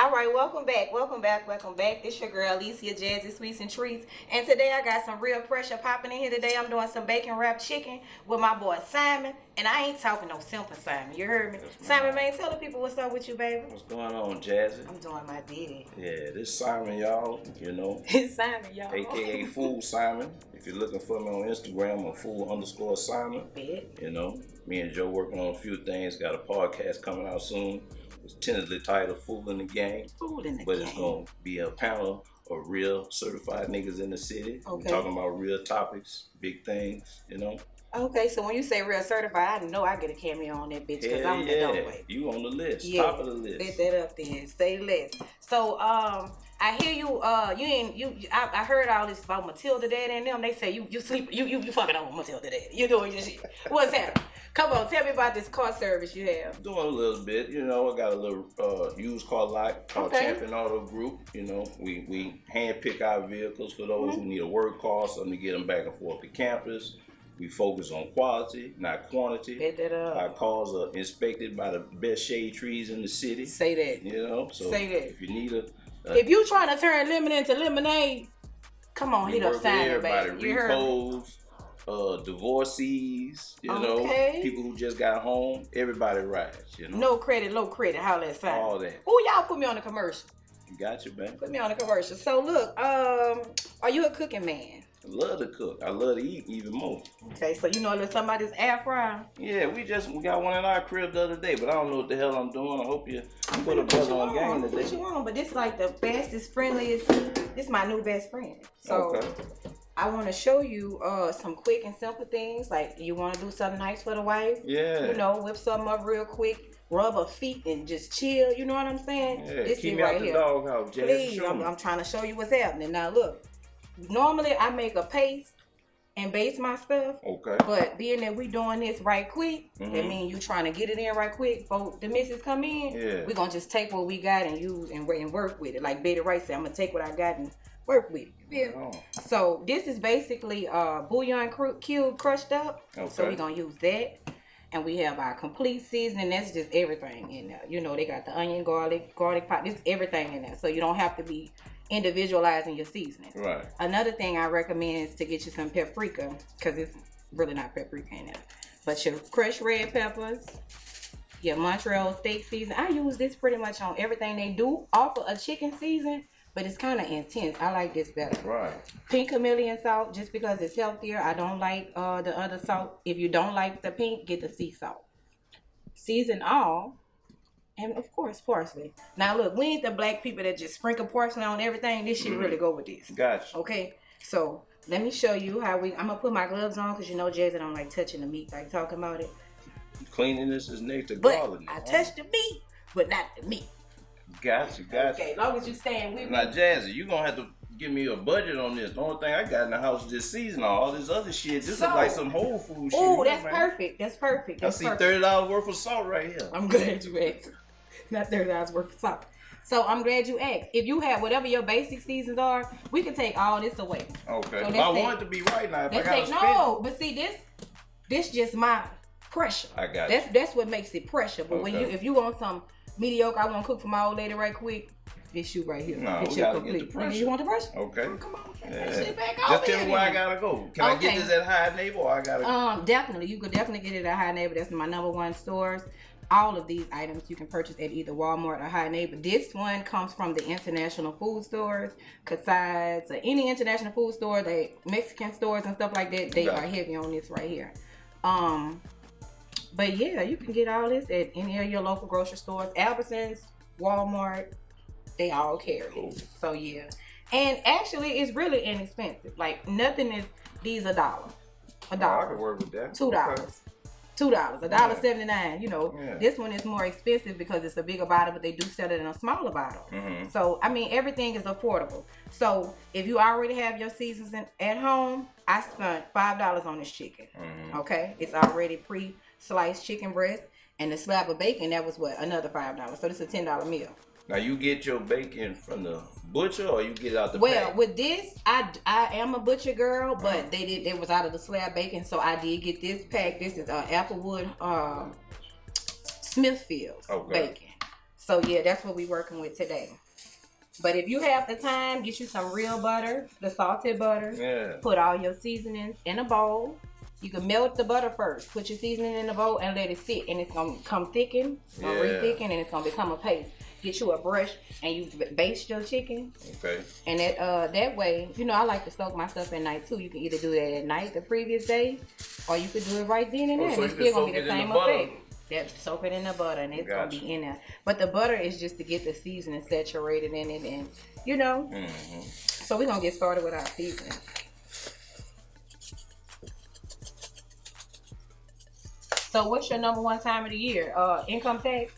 All right, welcome back. This your girl Alicia, Jazzy Sweetz-N Treatz, and today I got some real pressure popping in here. Today I'm doing some bacon wrapped chicken with my boy Simon, and I ain't talking no simple Simon. You heard me, Simon? Man, tell the people what's up with you, baby. What's going on, Jazzy? I'm doing my ditty. Yeah, this Simon, y'all. You know, It's Simon, y'all. AKA Fool Simon. If you're looking for me on Instagram, I'm Fool_Simon. You know, me and Joe working on a few things. Got a podcast coming out soon. It's tentatively titled Fool in the Gang. But it's going to be a panel of real certified niggas in the city. Okay. We're talking about real topics, big things, you know. Okay, so when you say real certified, I know I get a cameo on that bitch because I'm the dumb way. You on the list, top of the list. Let that up then. Say less. So I hear you. I heard all this about Matilda Daddy and them. They say you sleep. You fucking on Matilda Daddy. You doing your shit. What's happening? Come on, tell me about this car service you have. Doing a little bit, you know. I got a little used car lot called Champion Auto Group. You know, we hand pick our vehicles for those who need a work car, something to get them back and forth to campus. We focus on quality, not quantity. Our cars are inspected by the best shade trees in the city. Say that. You know, so say that. If you need if you trying to turn lemon into lemonade, come on, hit up Simon, baby. You repos, divorcees, you know, people who just got home, everybody rides, you know. No credit, low credit, holla at Simon. All that. Ooh, y'all put me on a commercial. Got you, man. Put me on a commercial. So look, are you a cooking man? I love to cook. I love to eat even more. Okay, so you know there's somebody's air fryer? Yeah, we got one in our crib the other day, but I don't know what the hell I'm doing. I hope you put a brother on game today. Put you on, but this like the fastest, friendliest. This is my new best friend. So I want to show you some quick and simple things. Like you want to do something nice for the wife. Yeah. You know, whip something up real quick. Rub her feet and just chill. You know what I'm saying? Yeah, this keep me out the doghouse, Jazz. Please, I'm trying to show you what's happening. Now look. Normally, I make a paste and base my stuff. Okay. But being that we doing this right quick, that means you trying to get it in right quick before the missus come in. Yeah. We're going to just take what we got and use and work with it. Like Betty Wright said, I'm going to take what I got and work with it. Yeah. So this is basically bouillon cube crushed up. Okay. So we're going to use that. And we have our complete seasoning. That's just everything in there. You know, they got the onion, garlic pot. This everything in there. So you don't have to be individualizing your seasoning. Right. Another thing I recommend is to get you some paprika, because it's really not paprika in there. But your crushed red peppers, your Montreal steak season. I use this pretty much on everything they do. Offer a chicken season, but it's kind of intense. I like this better. Right. Pink chameleon salt, just because it's healthier. I don't like the other salt. If you don't like the pink, get the sea salt. Season all. And of course, parsley. Now look, we ain't the black people that just sprinkle parsley on everything. This shit really go with this. Gotcha. Okay, so let me show you how I'm gonna put my gloves on because you know Jazzy don't like touching the meat, like talking about it. Cleanliness is next to godliness. I touch the meat, but not the meat. Gotcha. Okay, as long as you stand with me. Now Jazzy, you gonna have to give me a budget on this. The only thing I got in the house this season, all this other shit. This is like some Whole Food shit. Oh, that's perfect. That's perfect. I see $30 worth of salt right here. I'm glad you asked. Not $30 worth of salt. So I'm glad you asked. If you have whatever your basic seasons are, we can take all this away. Okay. So I want it to be right now. If I gotta spend but see this just my pressure. I got it. That's what makes it pressure. But if you want some mediocre, I want to cook for my old lady right quick. This you right here. No, we gotta get the pressure. You want the pressure? Okay. Oh, come on. Just tell me where I gotta go. Can I get this at High Neighbor or I gotta definitely. You could definitely get it at High Neighbor. That's my #1 stores. All of these items you can purchase at either Walmart or High Neighbor. This one comes from the international food stores, Cuisines, or any international food store, they Mexican stores and stuff like that. They are heavy on this right here. But yeah, you can get all this at any of your local grocery stores, Albertsons, Walmart. They all carry. Cool. So yeah, and actually it's really inexpensive. Like nothing is. These $1. $1. I can work with that. $2. Okay. $2, $1.79. You know, this one is more expensive because it's a bigger bottle, but they do sell it in a smaller bottle. So I mean, everything is affordable. So if you already have your seasons at home, I spent $5 on this chicken. Okay, it's already pre-sliced chicken breast and the slab of bacon. That was what, another $5. So this is a $10 meal. Now you get your bacon from the butcher or you get it out the pack? Well, with this, I am a butcher girl, but they was out of the slab bacon, so I did get this pack. This is Applewood Smithfield's bacon. So yeah, that's what we're working with today. But if you have the time, get you some real butter, the salted butter. Yeah. Put all your seasonings in a bowl. You can melt the butter first. Put your seasoning in the bowl and let it sit. And it's going to come thicken, re-thicken, and it's going to become a paste. Get you a brush and you baste your chicken. Okay. And that way, you know, I like to soak my stuff at night too. You can either do that at night the previous day, or you could do it right then and there. So it's still going to be the same effect. Soak it in the butter and it's going to be in there. But the butter is just to get the seasoning saturated in it and, you know. Mm-hmm. So we're going to get started with our seasoning. So what's your number one time of the year? Income tax?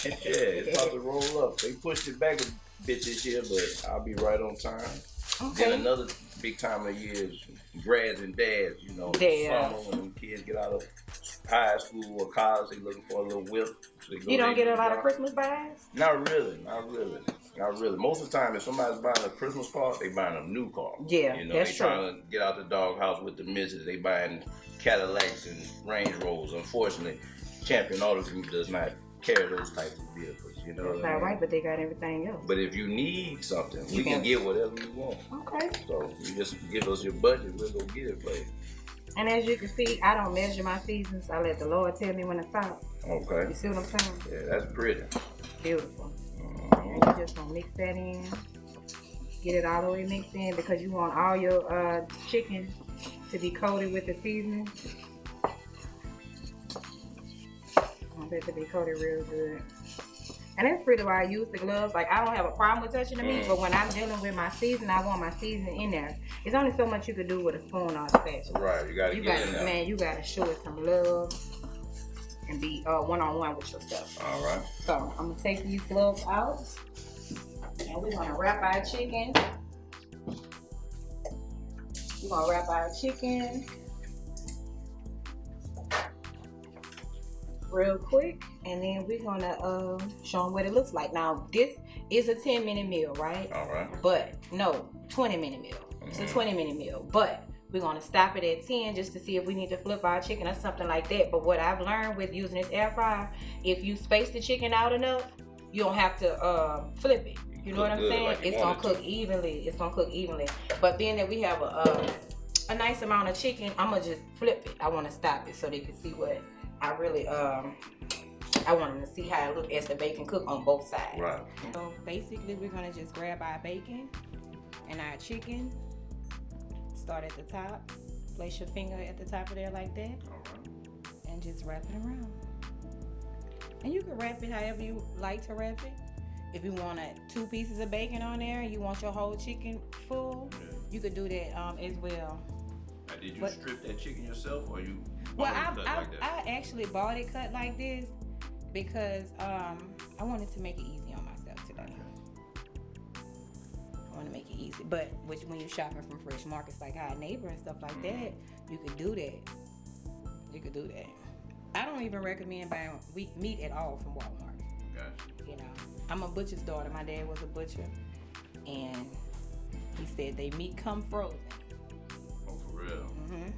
It's about to roll up. They pushed it back a bit this year, but I'll be right on time. Okay. Then another big time of the year is grads and dads, you know. Summer when kids get out of high school or college, they looking for a little whip. So you don't get a lot of Christmas buys? Not really. Most of the time, if somebody's buying a Christmas car, they buying a new car. Yeah, you know, they trying to get out the doghouse with the missus. They buying Cadillacs and Range Rovers. Unfortunately, Champion Auto Group does not carry those types of vehicles. You know, that's not right, but they got everything else. But if you need something, we can get whatever you want. Okay. So you just give us your budget, we'll go get it for you. And as you can see, I don't measure my seasons. I let the Lord tell me when to stop. Okay. You see what I'm saying? Yeah, that's pretty. Beautiful. And you just gonna mix that in. Get it all the way mixed in because you want all your chicken to be coated with the seasoning. I want that to be coated real good. And that's pretty why I use the gloves. Like, I don't have a problem with touching the meat, but when I'm dealing with my seasoning, I want my seasoning in there. There's only so much you can do with a spoon or a spatula. Right, you gotta get in there. Man, you gotta show it some love and be one-on-one with your stuff. All right. So, I'm gonna take these gloves out. And we're gonna wrap our chicken. We're gonna wrap our chicken real quick, and then we're gonna show them what it looks like. Now, this is a 10-minute meal, right? All right. But no, 20-minute meal. It's a 20-minute meal, but we're gonna stop it at 10 just to see if we need to flip our chicken or something like that. But what I've learned with using this air fryer, if you space the chicken out enough, you don't have to flip it. You know what I'm saying? Like it's gonna cook evenly. It's gonna cook evenly. But being that we have a nice amount of chicken, I'm gonna just flip it. I want to stop it so they can see what I really I want them to see how it look as the bacon cook on both sides. Right. So basically, we're gonna just grab our bacon and our chicken. Start at the top. Place your finger at the top of there like that. All right. And just wrap it around. And you can wrap it however you like to wrap it. If you want 2 pieces of bacon on there and you want your whole chicken full, you could do that as well. Now, did you strip that chicken yourself, or you? Well, I actually bought it cut like this because I wanted to make it easy on myself today. I want to make it easy, but when you're shopping from fresh markets like our neighbor and stuff like that, you could do that. You could do that. I don't even recommend buying meat at all from Walmart. Gotcha. You know, I'm a butcher's daughter. My dad was a butcher, and he said they meat come frozen. Oh, for real? Mm-hmm.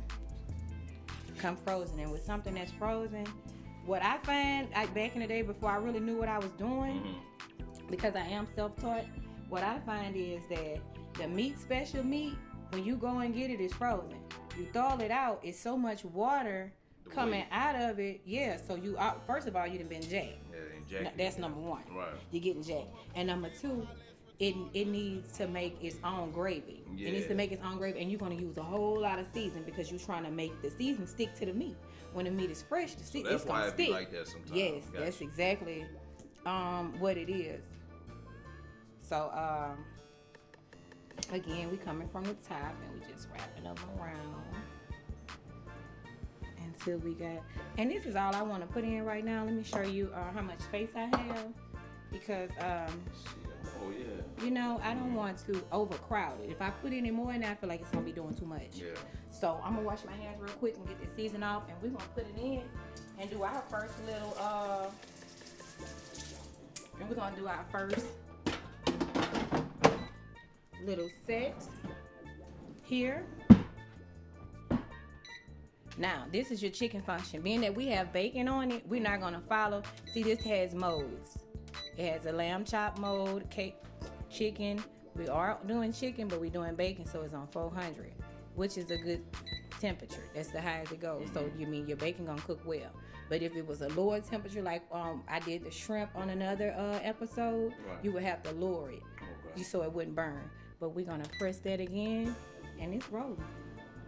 Come frozen, and with something that's frozen, what I find back in the day before I really knew what I was doing, because I am self-taught, what I find is that the special meat, when you go and get it, is frozen. You thaw it out, it's so much water coming out of it, so you first of all, you done been jacked. Yeah, that's number one. Right. You're getting jacked. And number two, it needs to make its own gravy. Yeah. It needs to make its own gravy, and you're gonna use a whole lot of seasoning because you're trying to make the seasoning stick to the meat. When the meat is fresh, it's gonna stick. That's why it be like that sometimes. Yes, that's exactly what it is. So again, we coming from the top and we just wrapping them around until we got. And this is all I want to put in right now. Let me show you how much space I have because you know, I don't want to overcrowd it. If I put any more in there, I feel like it's gonna be doing too much. Yeah. So I'm gonna wash my hands real quick and get this season off, and we're gonna put it in and do our first little and we're gonna do our first little set here. Now, this is your chicken function. Being that we have bacon on it, we're not gonna follow. See, this has modes. It has a lamb chop mode, cake, chicken. We are doing chicken, but we're doing bacon, so it's on 400, which is a good temperature. That's the highest it goes. So you mean your bacon gonna cook well. But if it was a lower temperature, like I did the shrimp on another episode, you would have to lower it so it wouldn't burn. But we're gonna press that again, and it's rolling.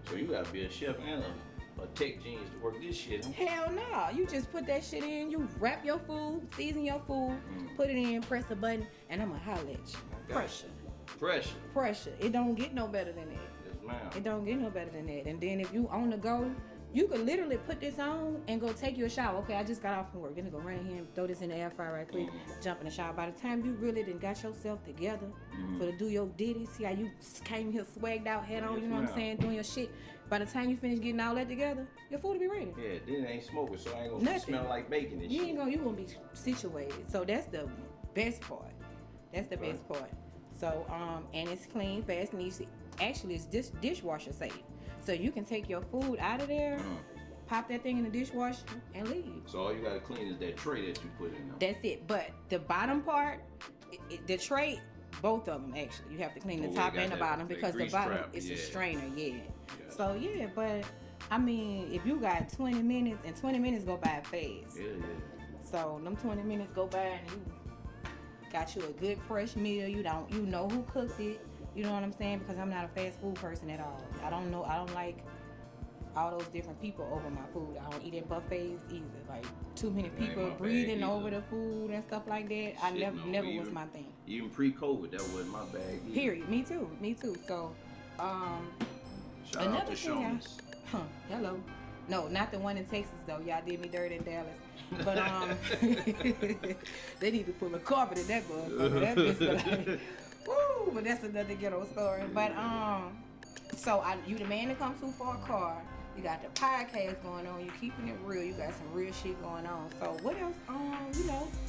So you gotta be a chef and a tech genius to work this shit, huh? Hell no. You just put that shit in, you wrap your food, season your food, put it in, press a button, and I'ma holler at you. Pressure. It don't get no better than that. Yes, ma'am. It don't get no better than that. And then if you on the go, you could literally put this on and go take you a shower. Okay, I just got off from work. Gonna go run in here and throw this in the air fryer right quick, jump in the shower. By the time you really done got yourself together for to do your ditty, see how you came here swagged out, head on, you know what I'm saying, doing your shit. By the time you finish getting all that together, your food will be ready. Yeah, then it ain't smoking, so I ain't gonna smell like bacon and shit. You gonna be situated. So that's the best part. That's the best part. So and it's clean, fast, and easy. Actually, it's dishwasher safe. So you can take your food out of there, pop that thing in the dishwasher, and leave. So all you gotta clean is that tray that you put in there. That's it. But the bottom part, the tray, both of them actually, you have to clean the top and the bottom because the bottom is a strainer. So but I mean, if you got 20 minutes, and 20 minutes go by fast. Yeah. So them 20 minutes go by and you got you a good fresh meal. You know who cooked it. You know what I'm saying? Because I'm not a fast food person at all. I don't like all those different people over my food. I don't eat at buffets either. Like too many people breathing over the food and stuff like that. I never was my thing. Even pre-COVID, that wasn't my bag either. Period. Me too. So shout out to Shoney's. Hello. No, not the one in Texas though. Y'all did me dirty in Dallas. But they need to put a carpet in that motherfucker. That bitch like, woo, but that's another ghetto story. But so you the man that comes through for a car. You got the podcast going on. You keeping it real. You got some real shit going on. So what else?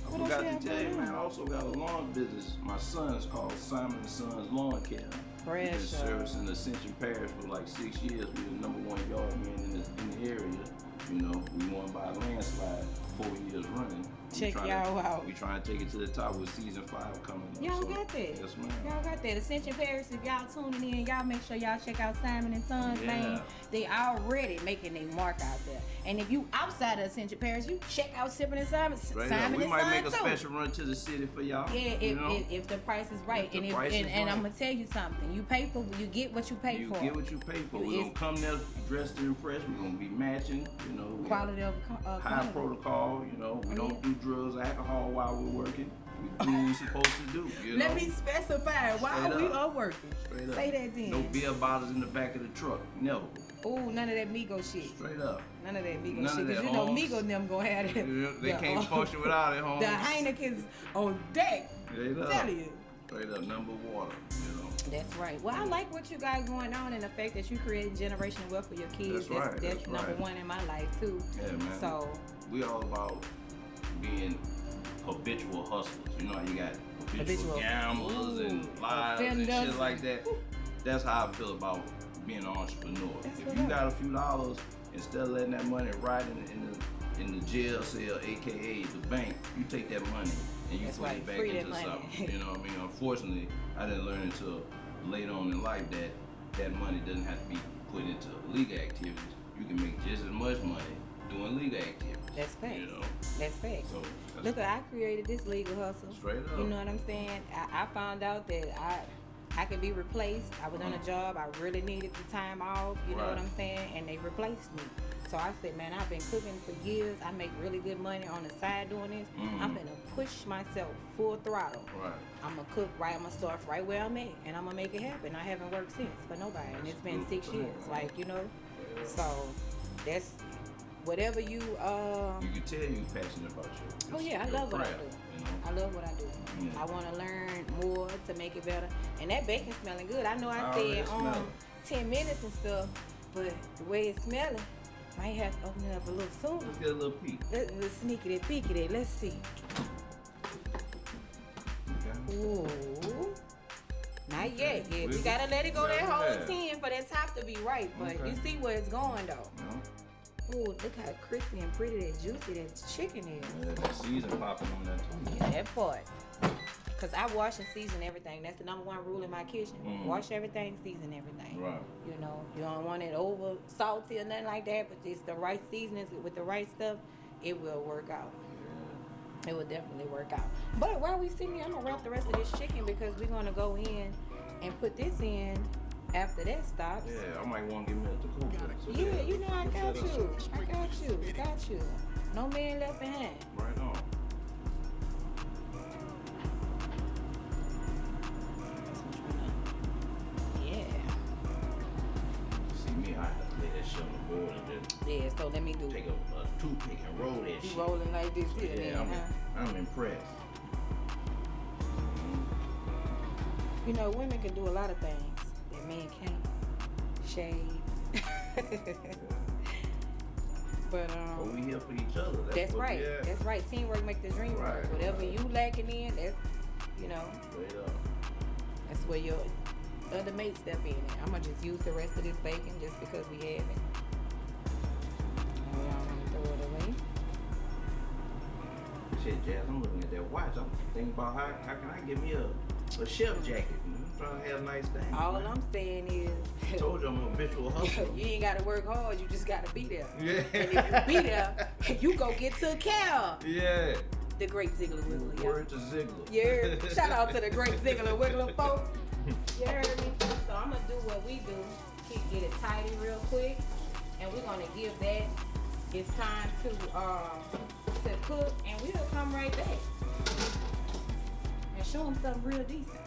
What else you have to tell you, going man. on? I also got a lawn business. My son is called Simon & Sons Lawn Care. Pressure. We've been servicing the Ascension Parish for like 6 years. We're the #1 yard man in the area. You know, we won by a landslide 4 years running. Check y'all out. We trying to take it to the top with season 5 coming up. Y'all got that. Yes, ma'am. Y'all got that. Ascension Parish, if y'all tuning in, y'all make sure y'all check out Simon & Sons, man. They already making their mark out there. And if you outside of Ascension Parish, you check out Sippin' and Simon. We might make a special run to the city for y'all. Yeah, if the price is right. And I'm going to tell you something. You get what you pay for. You get what you pay for. We're going to come there dressed to impress. We're going to be matching, you know. Quality of high protocol, you know. We don't do drugs, alcohol while we're working. We do what we're supposed to do, you know. Let me specify while we are working. Say that then. No beer bottles in the back of the truck. No. Ooh, none of that Migo shit. Straight up. None of that Migo shit. Because you know Migo and them gonna have that. They can't function without it, Holmes. The Heineken's on deck. Straight up. Tell you. Straight up, number water, you know. That's right. Well, I like what you got going on and the fact that you creating generational wealth for your kids. That's number one in my life too. Yeah, man. So we all about being habitual hustlers. You know how you got habitual gamblers and liars and shit like that. That's how I feel about being an entrepreneur. If you got a few dollars, instead of letting that money ride in the jail cell, aka the bank, you take that money and you put it back into something. You know what I mean? Unfortunately, I didn't learn until later on in life that money doesn't have to be put into legal activities. You can make just as much money doing legal activities. That's facts. You know? That's facts. So, look, I created this legal hustle. Straight up. You know what I'm saying? I found out that I could be replaced. I was on a job. I really needed the time off. You know what I'm saying? And they replaced me. So I said, man, I've been cooking for years. I make really good money on the side doing this. I'm gonna push myself full throttle. Right. I'm gonna cook right. I'm gonna start right where I'm at, and I'm gonna make it happen. I haven't worked since for nobody, and it's been 6 years. Like, you know, so that's whatever you. You can tell you passionate about your. Oh yeah, I love what I do. You know? I love what I do. I want to learn more to make it better. And that bacon smelling good. I know I said 10 minutes and stuff, but the way it's smelling. Might have to open it up a little sooner. Let's get a little peek. Let's sneak it, peek it. Let's see. Okay. Ooh. Not yet. Yeah, we gotta let it go that whole 10 for that top to be right. But you see where it's going though. Oh, look how crispy and pretty that juicy that chicken is. Yeah, the season popping on that too. Yeah, that part. Because I wash and season everything. That's the number one rule in my kitchen. Wash everything, season everything. Right. You know, you don't want it over salty or nothing like that, but it's the right seasonings with the right stuff, it will work out. Yeah. It will definitely work out. But while we sitting here, I'm going to wrap the rest of this chicken because we're going to go in and put this in after that stops. Yeah, I might want to give me a Tacoma. So yeah, you know, I got you. I got you. No man left behind. Right on. I have to lay that shit on the board and just so let me do take a toothpick and roll that shit. You rolling like this here, yeah, I'm impressed. You know, women can do a lot of things that men can't. Shave. But we here for each other. That's right. That's right. Teamwork makes the dream work. Whatever you lacking in, that's that's where your other mates step in. I'm gonna just use the rest of this bacon just because we have it. And we don't want to throw it away. Shit, Jazz, I'm looking at that watch. I'm thinking about how can I get me a chef jacket? I'm trying to have a nice thing. All I'm saying is, I told you I'm an habitual hustler. You ain't got to work hard. You just got to be there. Yeah. And if you be there, you go get took care of. Yeah. The great Ziggler Wiggler. Word to Ziggler. Yeah. Shout out to the great Ziggler Wiggler folks. You heard me? So I'm going to do what we do. Get it tidy real quick. And we're going to give that its time to cook. And we'll come right back. And show them something real decent.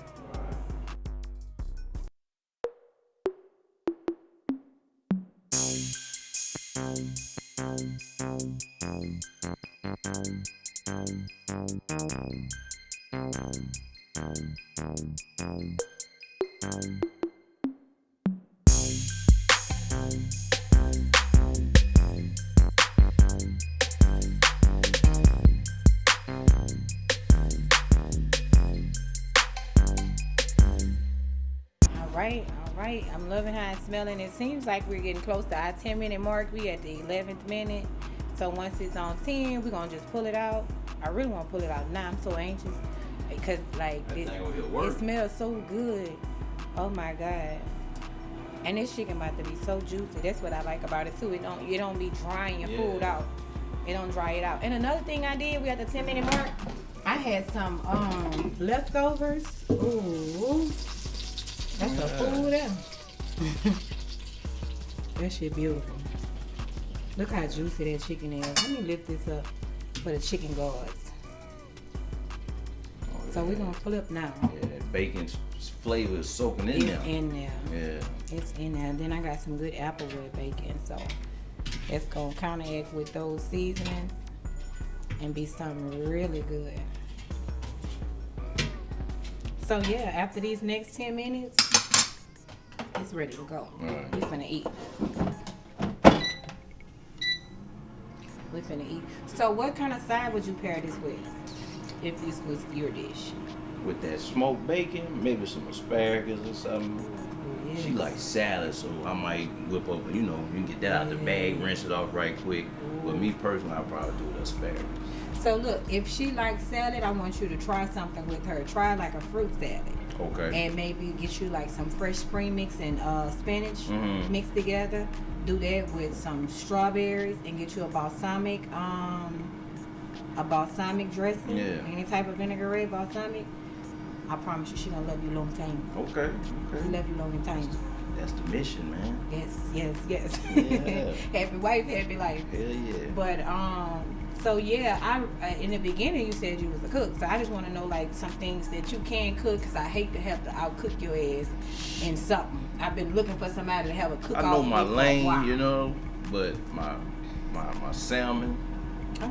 All right. I'm loving how it's smelling. It seems like we're getting close to our 10-minute mark. We at the 11th minute. So once it's on 10, we're going to just pull it out. I really want to pull it out now. I'm so anxious. Because, like, it smells so good. Oh, my God. And this chicken about to be so juicy. That's what I like about it, too. It don't be drying your food out. It don't dry it out. And another thing I did, we at the 10-minute mark, I had some leftovers. Ooh. That's a food there. That shit beautiful. Look how juicy that chicken is. Let me lift this up for the chicken guards. So we're gonna flip now. Yeah, bacon's flavor is soaking in there. It's in there. Yeah. It's in there. Then I got some good applewood bacon, so that's gonna counteract with those seasonings and be something really good. So yeah, after these next 10 minutes, it's ready to go. We're finna eat. So what kind of side would you pair this with if this was your dish? With that smoked bacon, maybe some asparagus or something. Yes. She likes salad, so I might whip up, you can get that out the bag, rinse it off right quick. But me personally, I'll probably do the asparagus. So look, if she likes salad, I want you to try something with her. Try like a fruit salad. Okay. And maybe get you like some fresh spring mix and spinach mixed together. Do that with some strawberries and get you a balsamic dressing. Yeah. Any type of vinaigrette balsamic. I promise you, she gonna love you long time. Okay. She love you long time. That's the mission, man. Yes. Yeah. Happy wife, happy life. Hell yeah. But so yeah, I in the beginning you said you was a cook, so I just want to know like some things that you can cook, because I hate to have to outcook your ass in something. I've been looking for somebody to have a cook. I know my lane, but my salmon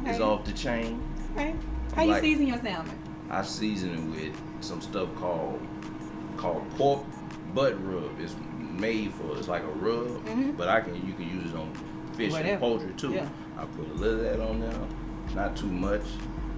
is off the chain. Okay. How you season your salmon? I season it with some stuff called pork butt rub. It's made for, it's like a rub, but you can use it on fish and poultry too. Yeah. I put a little of that on there, not too much.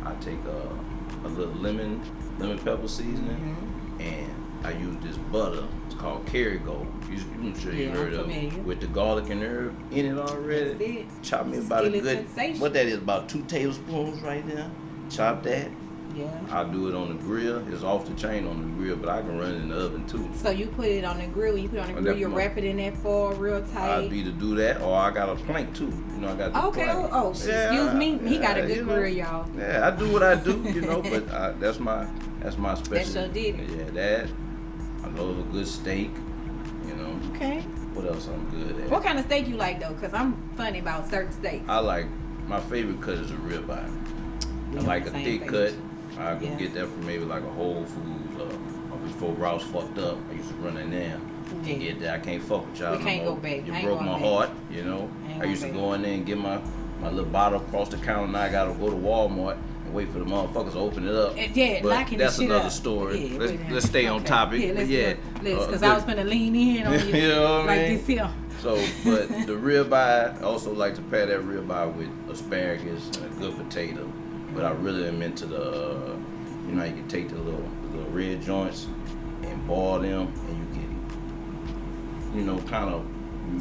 I take a little lemon pepper seasoning and I use this butter. It's called Kerrygold. I'm sure you heard of it. With the garlic and herb in it already. That's it. Chop me about a good, what that is, about 2 tablespoons right there. Chop that. Yeah. I'll do it on the grill. It's off the chain on the grill, but I can run it in the oven too. So you put it on the grill. When you put it on the grill, you wrap it in that foil real tight. I'd either do that or I got a plank too. You know, I got the plank. Oh, excuse me. He got a good grill, y'all. Yeah, I do what I do, you know, but that's my specialty. That's your ditty. Yeah, that. I love a good steak, you know. Okay. What else I'm good at? What kind of steak you like though? Cause I'm funny about certain steaks. My favorite cut is a ribeye. I like a thick cut. I go get that from maybe like a Whole Foods. Before Rouse fucked up, I used to run in there and get that. I can't fuck with y'all. We can't go back. You broke my heart, you know. I used to go in there and get my little bottle across the counter. Now I gotta go to Walmart and wait for the motherfuckers to open it up. But that's another story. Let's stay on topic. Because I was gonna lean in on you, you know what I mean? This here. So, but the ribeye, I also like to pair that ribeye with asparagus and a good potato. But I really am into the, you know, you can take the little red joints and boil them, and you can, you know, kind of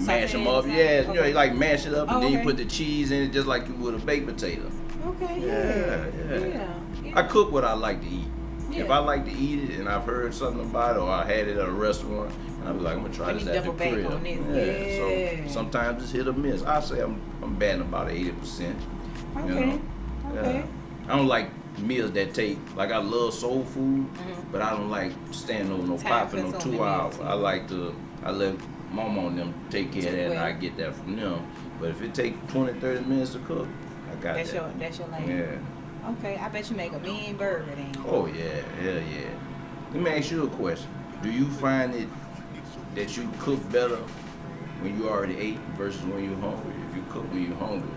mash them up. Yeah, you know, you like mash it up, and then you put the cheese in it just like you would a baked potato. Okay. Yeah. I cook what I like to eat. Yeah. If I like to eat it and I've heard something about it or I had it at a restaurant, and I'll be like, I'm gonna try this at the crib. So sometimes it's hit or miss. I say I'm batting about 80%. Okay. You know? Okay. I don't like meals that take, like I love soul food, but I don't like standing over no pot for no 2 hours. I let mama and them take care of that and I get that from them. But if it take 20, 30 minutes to cook, I got that's that. That's your lane. Yeah. Okay, I bet you make a mean burger then. Oh yeah, hell yeah. Let me ask you a question. Do you find it that you cook better when you already ate versus when you're hungry? If you cook when you're hungry,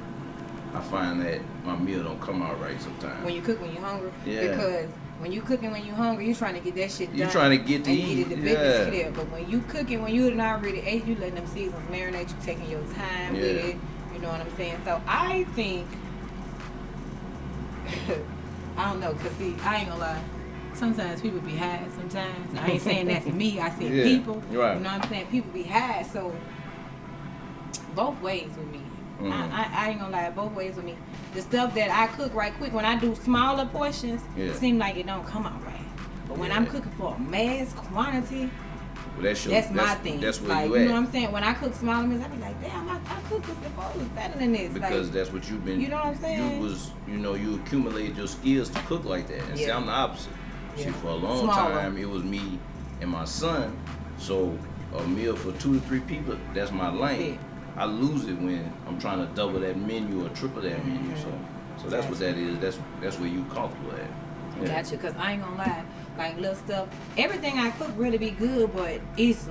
I find that my meal don't come out right sometimes. When you cook when you're hungry? Yeah. Because when you cooking when you're hungry, you're trying to get that shit done. You're trying to get to eat. Get it the biggest clear. But when you cooking, when you already ate, you letting them seasons marinate, you taking your time with it. You know what I'm saying? So I think, I don't know, because see, I ain't gonna lie. Sometimes people be high, sometimes. I ain't saying that's me, I said people. Right. You know what I'm saying? People be high, so both ways with me. I ain't gonna lie, both ways with me. The stuff that I cook right quick, when I do smaller portions, it seems like it don't come out right. But when I'm cooking for a mass quantity, that's my thing. That's where like, you at. You know what I'm saying? When I cook smaller meals, I be like, damn, I cooked this before. It was better than this. Because like, that's what you've been. You know what I'm saying? You accumulated your skills to cook like that. And see, I'm the opposite. See, for a long time, it was me and my son. So a meal for 2 to 3 people, that's my lane. I lose it when I'm trying to double that menu or triple that menu. So that's what that is. That's where you comfortable at. Yeah. Gotcha, because I ain't gonna lie. Like little stuff, everything I cook really be good, but it's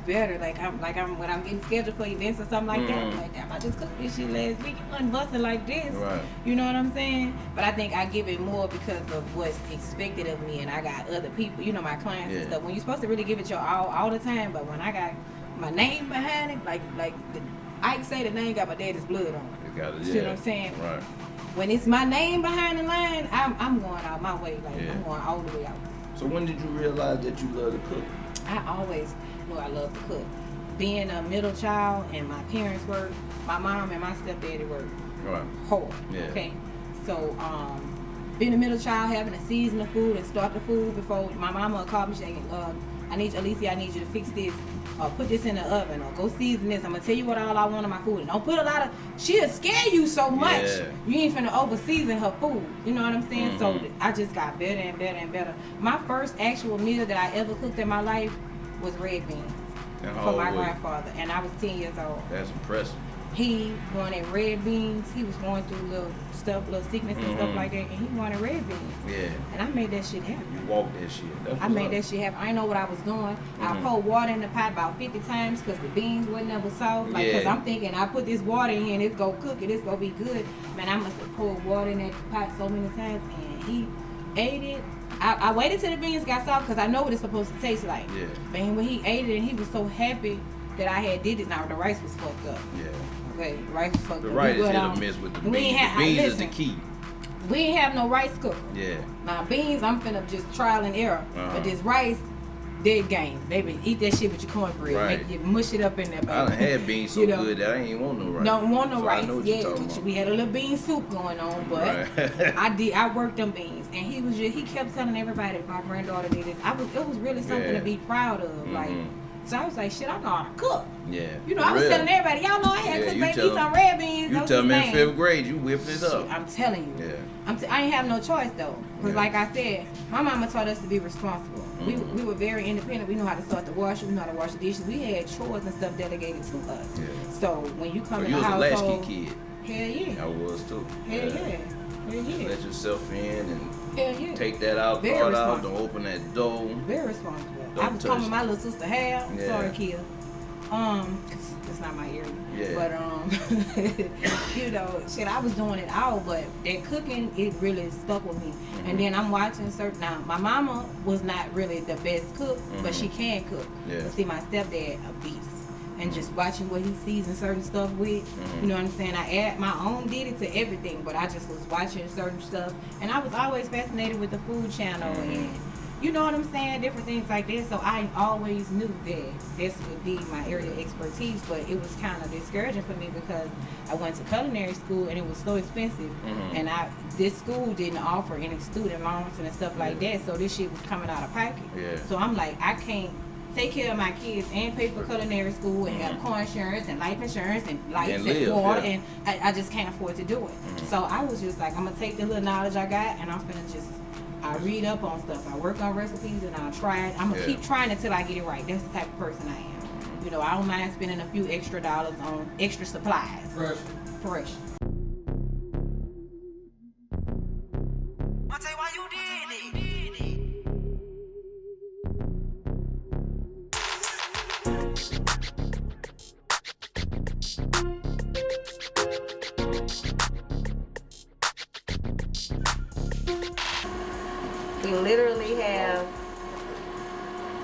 better. Like I'm when I'm getting scheduled for events or something like that, I'm like, damn, I just cooked this shit last week. It wasn't busting like this. Right. You know what I'm saying? But I think I give it more because of what's expected of me, and I got other people, you know, my clients and stuff. When you're supposed to really give it your all the time, but when I got my name behind it, I can say the name got my daddy's blood on it. You got it. See what I'm saying? Right. When it's my name behind the line, I'm going out my way. I'm going all the way out. So when did you realize that you love to cook? I always knew I loved to cook. Being a middle child and my parents worked, my mom and my stepdaddy worked hard. Yeah. Okay. So being a middle child, having to season the food and start the food before my mama would call me saying, Alicia, I need you to fix this, or put this in the oven, or go season this. I'm gonna tell you what all I want in my food. And don't put a lot of, she'll scare you so much. Yeah. You ain't finna over season her food. You know what I'm saying? So I just got better and better and better. My first actual meal that I ever cooked in my life was red beans for my grandfather, and I was 10 years old. That's impressive. He wanted red beans. He was going through little sickness and stuff like that, and he wanted red beans. Yeah. And I made that shit happen. You walked that shit. I made that shit happen. I didn't know what I was doing. I poured water in the pot about 50 times because the beans were never soft. Because I'm thinking, I put this water in here and it's going to cook it. It's going to be good. Man, I must have poured water in that pot so many times, and he ate it. I waited till the beans got soft because I know what it's supposed to taste like. Yeah. Man, when he ate it, and he was so happy that I had did it. Now, the rice was fucked up. Yeah. Okay, the rice was fucked up. The rice is hit or miss with the beans. The beans is the key. We ain't have no rice cooker. Yeah. Now beans, I'm finna just trial and error. But this rice, Dead game, baby. Eat that shit with your cornbread. Right. Mush it up in there, baby. I done had beans so good that I ain't want no rice. Don't want no so rice. I know what yeah, you're talking about. We had a little bean soup going on, but I worked them beans, and he kept telling everybody my granddaughter did this. It was really something to be proud of, like. So I was like, shit, I know how to cook. Yeah. You know, I was telling everybody, y'all know I had to cook baby some red beans. You tell me in 5th grade, you whipped it up. I'm telling you. Yeah. I ain't have no choice though, because like I said, my mama taught us to be responsible. We were very independent. We know how to start the washer. We know how to wash the dishes. We had chores and stuff delegated to us. Yeah. So when you come in the household, you was a latchkey kid. Hell yeah. I was too. Hell yeah. Hell yeah. Let yourself in and hell yeah. take that out, part out, don't open that door. Very responsible. I was coming my little sister Hal. Yeah. Sorry, Kia. It's not my area. Yeah. But you know, shit, I was doing it all, but that cooking, it really stuck with me. And then I'm watching certain. Now, my mama was not really the best cook, but she can cook. Yeah. See, my stepdad a beast, and just watching what he seasons certain stuff with. You know what I'm saying? I add my own did to everything, but I just was watching certain stuff, and I was always fascinated with the food channel and. You know what I'm saying? Different things like that. So I always knew that this would be my area of expertise, but it was kind of discouraging for me because I went to culinary school and it was so expensive. And this school didn't offer any student loans and stuff like that. So this shit was coming out of pocket. So I'm like, I can't take care of my kids and pay for culinary school and have car insurance and life insurance and lights and water, and I just can't afford to do it. So I was just like, I'm gonna take the little knowledge I got and I'm finna just I read up on stuff. I work on recipes and I'll try it. I'm going to keep trying until I get it right. That's the type of person I am. You know, I don't mind spending a few extra dollars on extra supplies. Fresh. I'll tell you why you did it.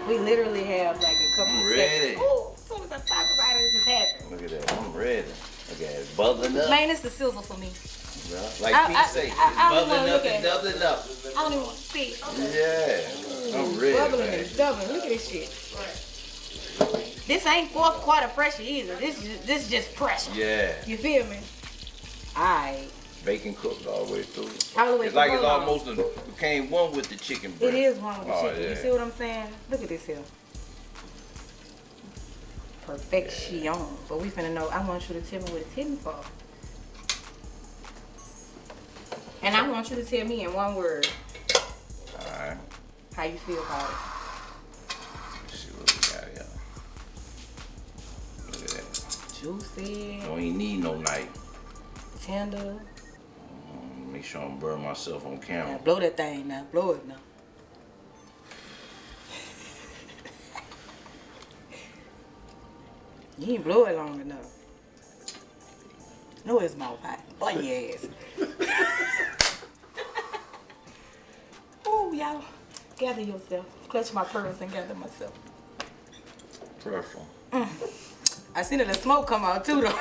We literally have like a couple I'm of ready. seconds. Ooh, as soon as I talk about it, it just happened. Look at that. I'm ready. Look at it. Bubbling up. Man, it's the sizzle for me. Like Pete say, it's bubbling up and doubling up. I don't even want to see. Yeah. I'm ready. Bubbling and doubling. Look at this shit. This ain't 4th quarter pressure either. This just pressure. Yeah. You feel me? Alright. Bacon cooked all the way through. All the way it's like it's almost became one with the chicken breast. It is one with the chicken. Yeah. You see what I'm saying? Look at this here. Perfection. Yeah. But we finna know. I want you to tell me what it's hitting for. And I want you to tell me in one word. Alright. How you feel about it. Let's see what we got here. Look at that. Juicy. Don't even need no knife. Tender. Make sure I don't burn myself on camera. Now blow that thing now. Blow it now. You ain't blow it long enough. No, it's mouth hot. Boy, your ass. Ooh, y'all. Gather yourself. Clutch my purse and gather myself. Pressure. I seen the smoke come out too though.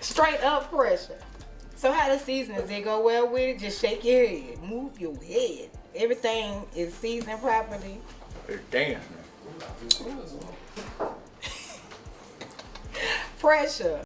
Straight up pressure. So how the seasonings, they go well with it? Just shake your head. Move your head. Everything is seasoned properly. It's dancing. Pressure.